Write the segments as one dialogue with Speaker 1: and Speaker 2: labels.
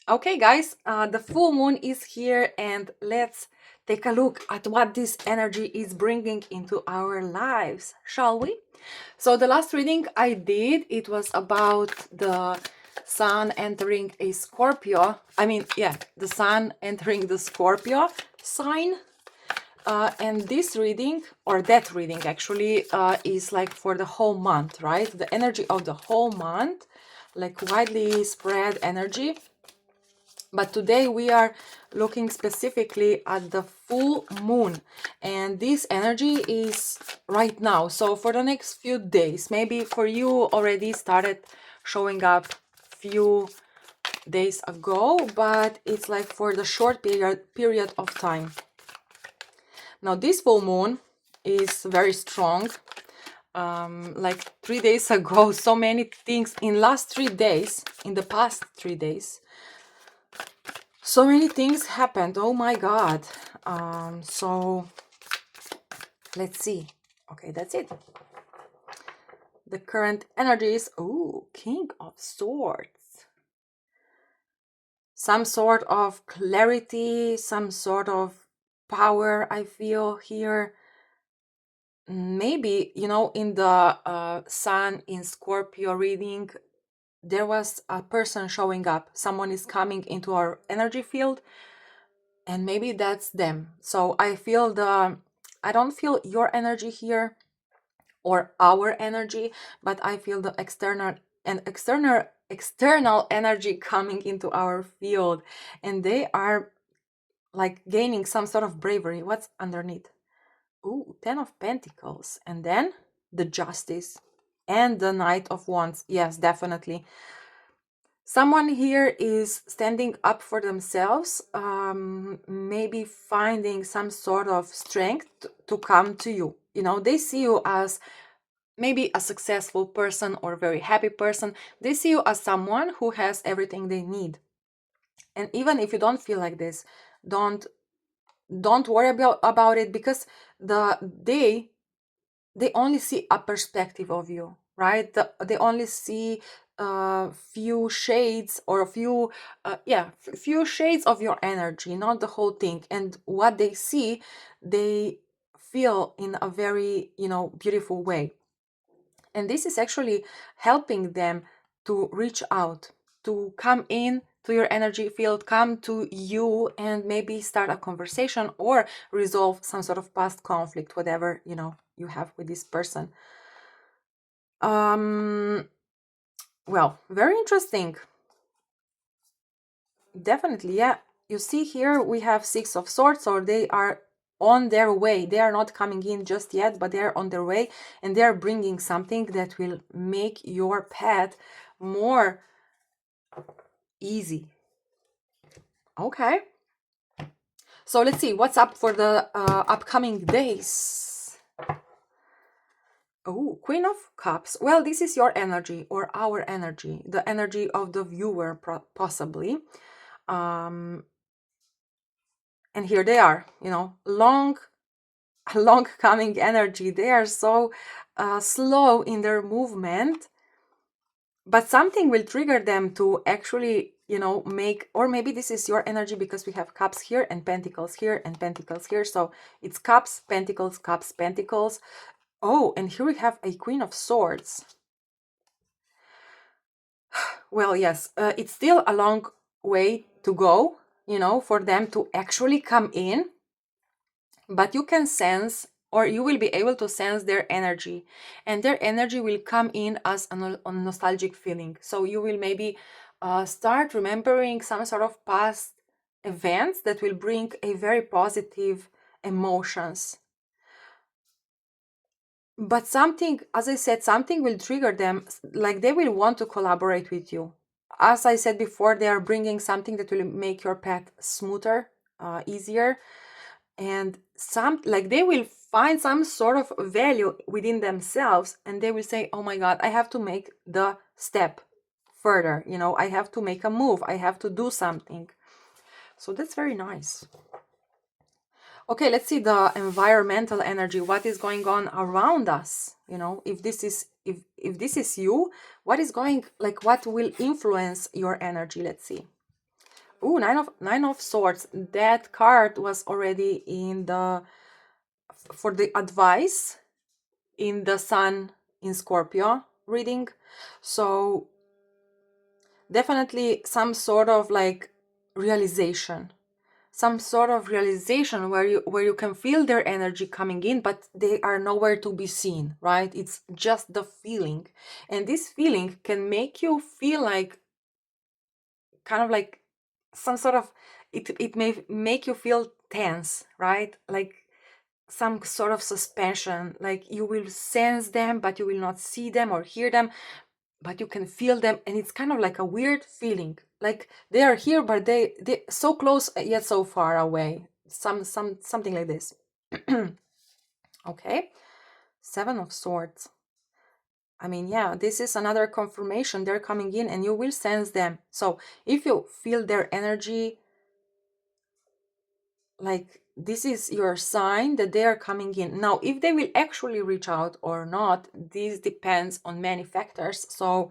Speaker 1: Okay, guys, the full moon is here, and let's take a look at what this energy is bringing into our lives, shall we? So the last reading I did, it was about the sun entering a Scorpio. The sun entering the Scorpio sign. And this reading, or that reading actually, is like for the whole month, right? The energy of the whole month, like widely spread energy. But today we are looking specifically at the full moon, and this energy is right now. So for the next few days, maybe for you already started showing up few days ago, but it's like for the short period of time. Now this full moon is very strong. Like 3 days ago, so many things in last 3 days, in the past 3 days, so many things happened. Oh my god. So let's see. Okay, that's it. The current energy is, oh, King of Swords. Some sort of clarity, some sort of power I feel here. Maybe, in the sun in Scorpio reading, there was a person showing up. Someone is coming into our energy field, and maybe that's them. So I don't feel your energy here or our energy, but I feel the external energy coming into our field, and they are like gaining some sort of bravery. What's underneath? Ooh, 10 of Pentacles, and then the Justice and the Knight of Wands. Yes, definitely. Someone here is standing up for themselves, maybe finding some sort of strength to come to you. They see you as maybe a successful person or very happy person. They see you as someone who has everything they need. And even if you don't feel like this, don't worry about it, because they only see a perspective of you, right? They only see a few shades, or few shades of your energy, not the whole thing. And what they see, they feel in a very beautiful way. And this is actually helping them to reach out, to come in to your energy field, come to you, and maybe start a conversation or resolve some sort of past conflict, whatever you have with this person. Well, very interesting. Definitely, yeah. You see here we have Six of Swords, or they are on their way. They are not coming in just yet, but they are on their way, and they are bringing something that will make your path more easy. Okay. So let's see what's up for the upcoming days. Oh, Queen of Cups. Well, this is your energy, or our energy, the energy of the viewer, possibly. And here they are, long coming energy. They are so slow in their movement, but something will trigger them to actually make, or maybe this is your energy, because we have cups here and pentacles here and pentacles here. So it's cups, pentacles, cups, pentacles. Oh, and here we have a Queen of Swords. Well, yes, it's still a long way to go, for them to actually come in, but you can sense, or you will be able to sense their energy, and their energy will come in as a nostalgic feeling. So you will maybe start remembering some sort of past events that will bring a very positive emotions. But something, as I said, something will trigger them, like they will want to collaborate with you. As I said before, they are bringing something that will make your path smoother, easier, and they will find some sort of value within themselves, and they will say, oh my god, I have to make the step further, I have to make a move, I have to do something. So that's very nice. Okay, let's see the environmental energy. What is going on around us? If this is you, what is going, like, what will influence your energy? Let's see. Ooh, nine of swords. That card was already in the for the advice in the sun in Scorpio reading. So definitely some sort of like realization, some sort of realization where you can feel their energy coming in, but they are nowhere to be seen, right? It's just the feeling, and this feeling can make you feel like kind of like some sort of, it may make you feel tense, right? Like some sort of suspension, like you will sense them but you will not see them or hear them, but you can feel them, and it's kind of like a weird feeling, like they are here but they so close yet so far away, something like this. Okay, Seven of Swords. I mean, yeah, this is another confirmation. They're coming in and you will sense them. So if you feel their energy, like this is your sign that they are coming in. Now, if they will actually reach out or not, this depends on many factors. So,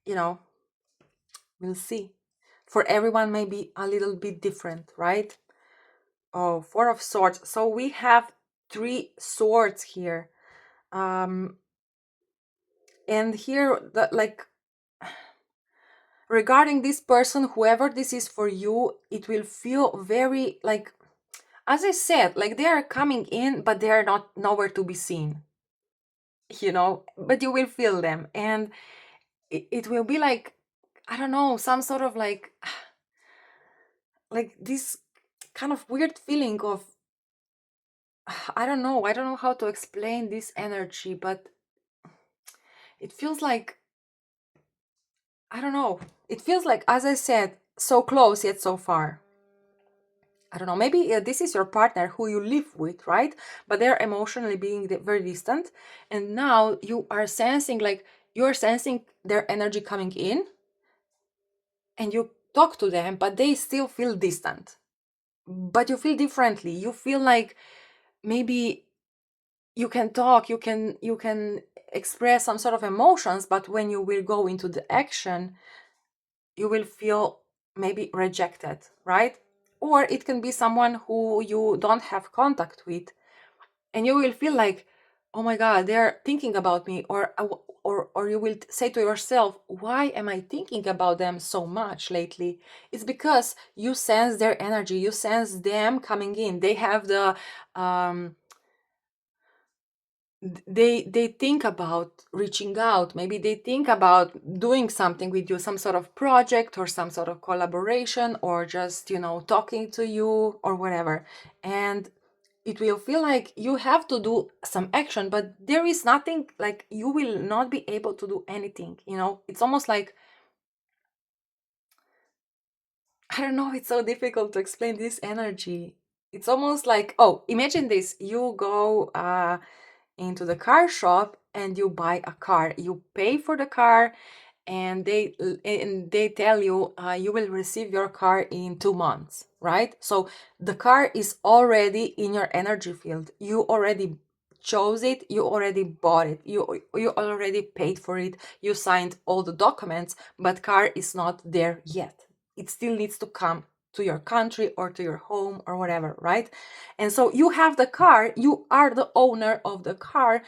Speaker 1: we'll see. For everyone, maybe a little bit different, right? Oh, Four of Swords. So we have three swords here. And here, regarding this person, whoever this is for you, it will feel very like, as I said, like they are coming in, but they are not nowhere to be seen, but you will feel them. And it will be like, I don't know, some sort of like this kind of weird feeling of, I don't know how to explain this energy, but it feels like, I don't know, it feels like, as I said, so close yet so far. I don't know, maybe this is your partner who you live with, right? But they're emotionally being very distant. And now you are sensing, like, you're sensing their energy coming in, and you talk to them, but they still feel distant. But you feel differently. You feel like maybe you can talk, you can express some sort of emotions, but when you will go into the action, you will feel maybe rejected, right? Or it can be someone who you don't have contact with, and you will feel like, oh my god, they're thinking about me, or you will say to yourself, why am I thinking about them so much lately? It's because you sense their energy, you sense them coming in. They have the they think about reaching out. Maybe they think about doing something with you, some sort of project or some sort of collaboration, or just talking to you or whatever. And it will feel like you have to do some action, but there is nothing, like you will not be able to do anything. It's almost like, I don't know, it's so difficult to explain this energy. It's almost like, oh, imagine this. You go into the car shop and you buy a car. You pay for the car, and they tell you, you will receive your car in 2 months, right? So the car is already in your energy field. You already chose it, you already bought it, you already paid for it, you signed all the documents, but car is not there yet. It still needs to come to your country or to your home or whatever, right? And so you have the car, you are the owner of the car,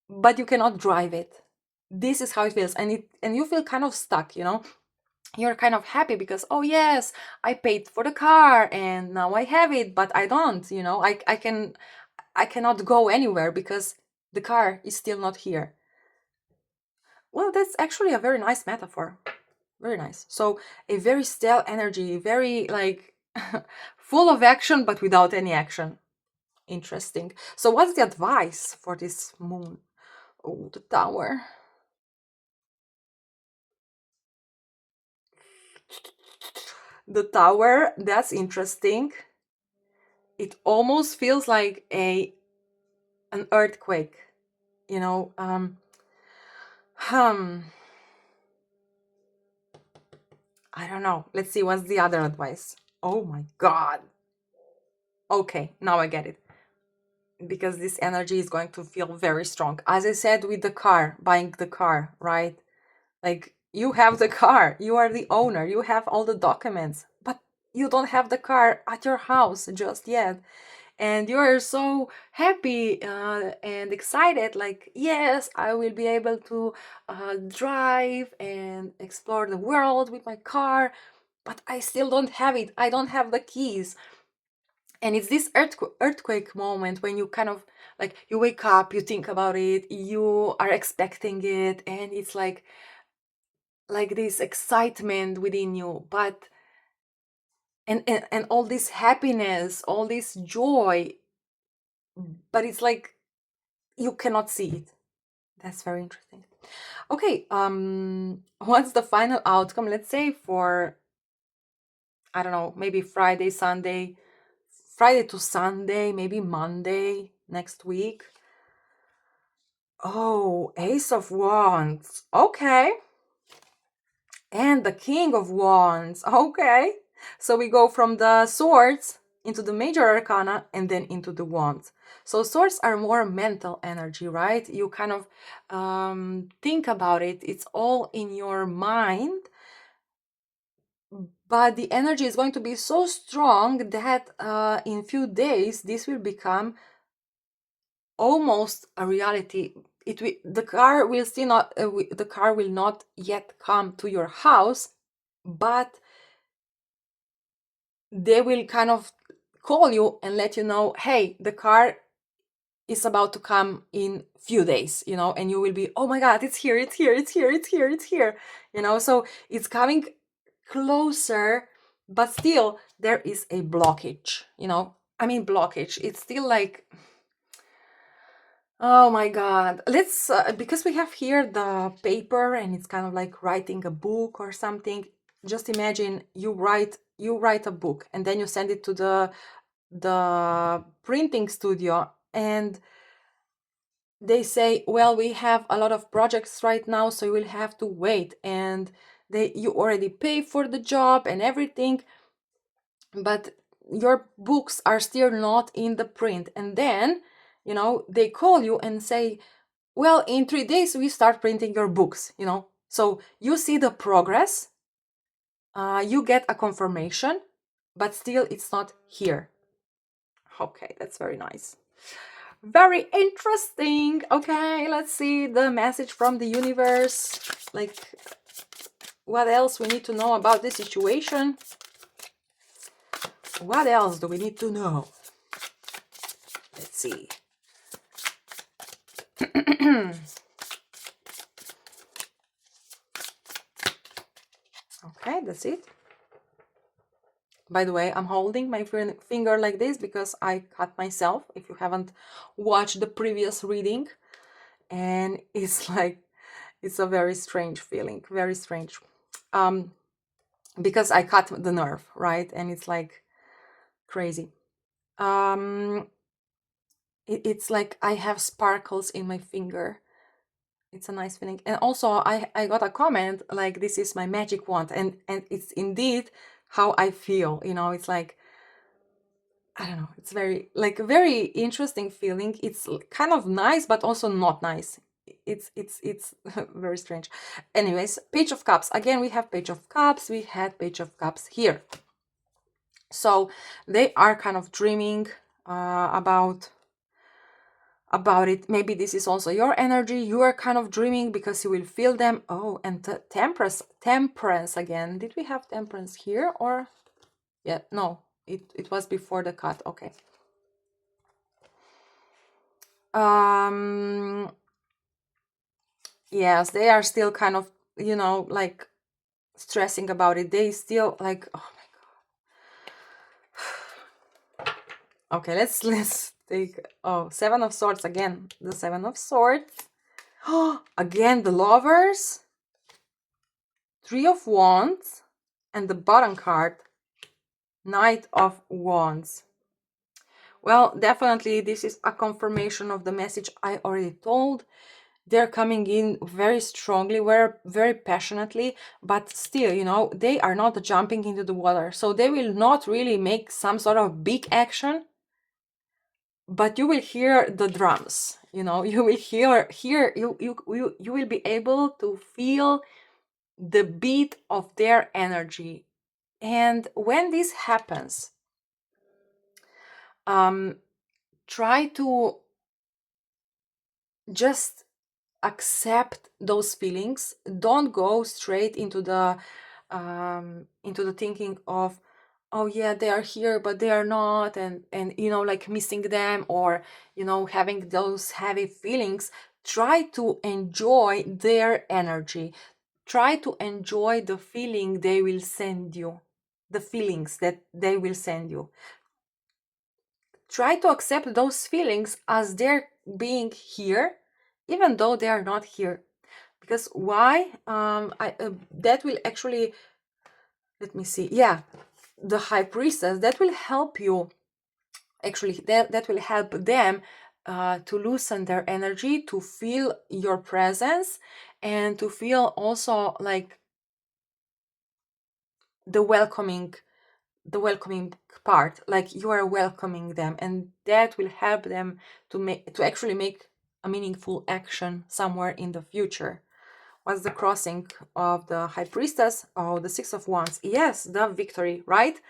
Speaker 1: but you cannot drive it. This is how it feels, and you feel kind of stuck. You're kind of happy because, oh yes, I paid for the car and now I have it, but I don't. I cannot go anywhere because the car is still not here. Well, that's actually a very nice metaphor. Very nice. So a very still energy, very like full of action but without any action. Interesting. So what's the advice for this moon? Oh, the Tower. The Tower, that's interesting. It almost feels like an earthquake, you know. Hmm. I don't know. Let's see what's the other advice. Oh my god. Okay, now I get it. Because this energy is going to feel very strong. As I said with the car, buying the car, right? Like, you have the car, you are the owner, you have all the documents, but you don't have the car at your house just yet, and you are so happy and excited, like, yes, I will be able to drive and explore the world with my car, but I still don't have it. I don't have the keys. And it's this earthquake moment when you kind of, like, you wake up, you think about it, you are expecting it, and it's like this excitement within you, but and all this happiness, all this joy, but it's like you cannot see it. That's very interesting. Okay, what's the final outcome? Let's say for, I don't know, maybe Friday to Sunday, maybe Monday next week. Oh, Ace of Wands. Okay. And the King of Wands. Okay. So we go from the swords into the major arcana and then into the wands. So swords are more mental energy, right? You kind of think about it. It's all in your mind. But the energy is going to be so strong that in few days this will become almost a reality. The car will still not the car will not yet come to your house, but they will kind of call you and let you know, hey, the car is about to come in few days, and you will be, oh my god, it's here, it's here, it's here, it's here, it's here, so it's coming closer, but still there is a blockage. Blockage, it's still like, oh my god, let's because we have here the paper and it's kind of like writing a book or something. Just imagine you write a book and then you send it to the printing studio, and they say, well, we have a lot of projects right now, so you will have to wait, and you already pay for the job and everything, but your books are still not in the print. And then they call you and say, well, in 3 days we start printing your books. So you see the progress, you get a confirmation, but still it's not here. Okay, that's very nice. Very interesting. Okay, let's see the message from the universe. Like, what else we need to know about this situation? What else do we need to know? Let's see. Okay, that's it. By the way, I'm holding my finger like this because I cut myself, if you haven't watched the previous reading. And it's like, it's a very strange feeling, very strange. Because I cut the nerve, right? And it's like crazy. It's like I have sparkles in my finger. It's a nice feeling. And also I got a comment like, this is my magic wand, and it's indeed how I feel. It's like, I don't know, it's very interesting feeling. It's kind of nice but also not nice. It's very strange. Anyways, Page of Cups. Again, we have Page of Cups. We had Page of Cups here. So they are kind of dreaming about it. Maybe this is also your energy. You are kind of dreaming because you will feel them. Oh, and the temperance again. Did we have temperance here? Or yeah, no, it was before the cut. Okay. Yes, they are still kind of, like stressing about it. They still like, oh my god. Okay, let's take, oh, Seven of Swords again. The Seven of Swords. Oh, again, the Lovers. Three of Wands. And the bottom card, Knight of Wands. Well, definitely this is a confirmation of the message I already told. They're coming in very strongly, very passionately, but still, they are not jumping into the water. So they will not really make some sort of big action, but you will hear the drums. You will you will be able to feel the beat of their energy. And when this happens, try to just accept those feelings. Don't go straight into the thinking of, oh yeah, they are here but they are not, and like missing them, or having those heavy feelings. Try to enjoy their energy. Try to enjoy the feeling they will send you, the feelings that they will send you. Try to accept those feelings as they're being here, even though they are not here. Because why? That will actually, let me see. Yeah, the high priestess, that will help you. Actually, that will help them to loosen their energy, to feel your presence, and to feel also like the welcoming part, like you are welcoming them, and that will help them to actually make a meaningful action somewhere in the future. What's the crossing of the high priestess? Oh, the Six of Wands. Yes, the victory, right?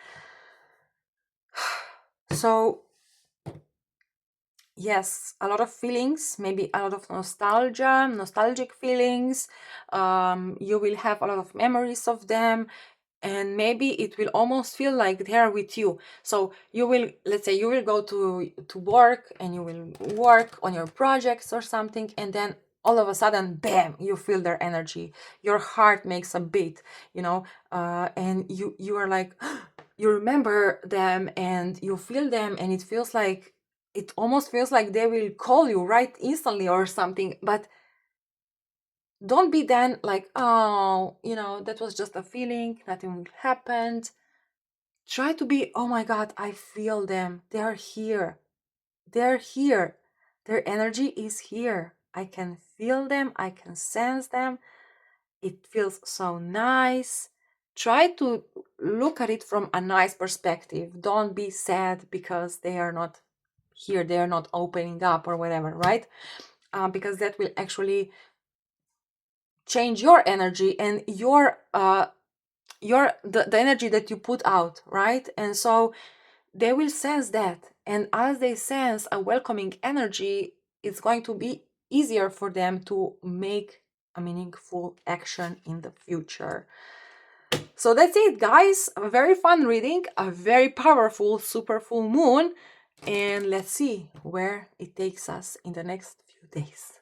Speaker 1: So yes, a lot of feelings, maybe a lot of nostalgic feelings. You will have a lot of memories of them, and maybe it will almost feel like they are with you. So you will, let's say you will go to work, and you will work on your projects or something, and then all of a sudden, bam, you feel their energy. Your heart makes a beat, and you are like, you remember them and you feel them, and it almost feels like they will call you right instantly or something. But don't be then like, oh, that was just a feeling, nothing happened. Try to be, oh my God, I feel them. They're here. They're here. Their energy is here. I can feel them. I can sense them. It feels so nice. Try to look at it from a nice perspective. Don't be sad because they are not here. They are not opening up or whatever, right? Because that will actually change your energy and the energy that you put out, right? And so they will sense that, and as they sense a welcoming energy, it's going to be easier for them to make a meaningful action in the future. So that's it, guys. A very fun reading, a very powerful super full moon, and let's see where it takes us in the next few days.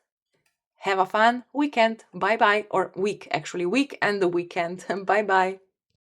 Speaker 1: Have a fun weekend. Bye bye. Or week, actually, week and the weekend. Bye bye.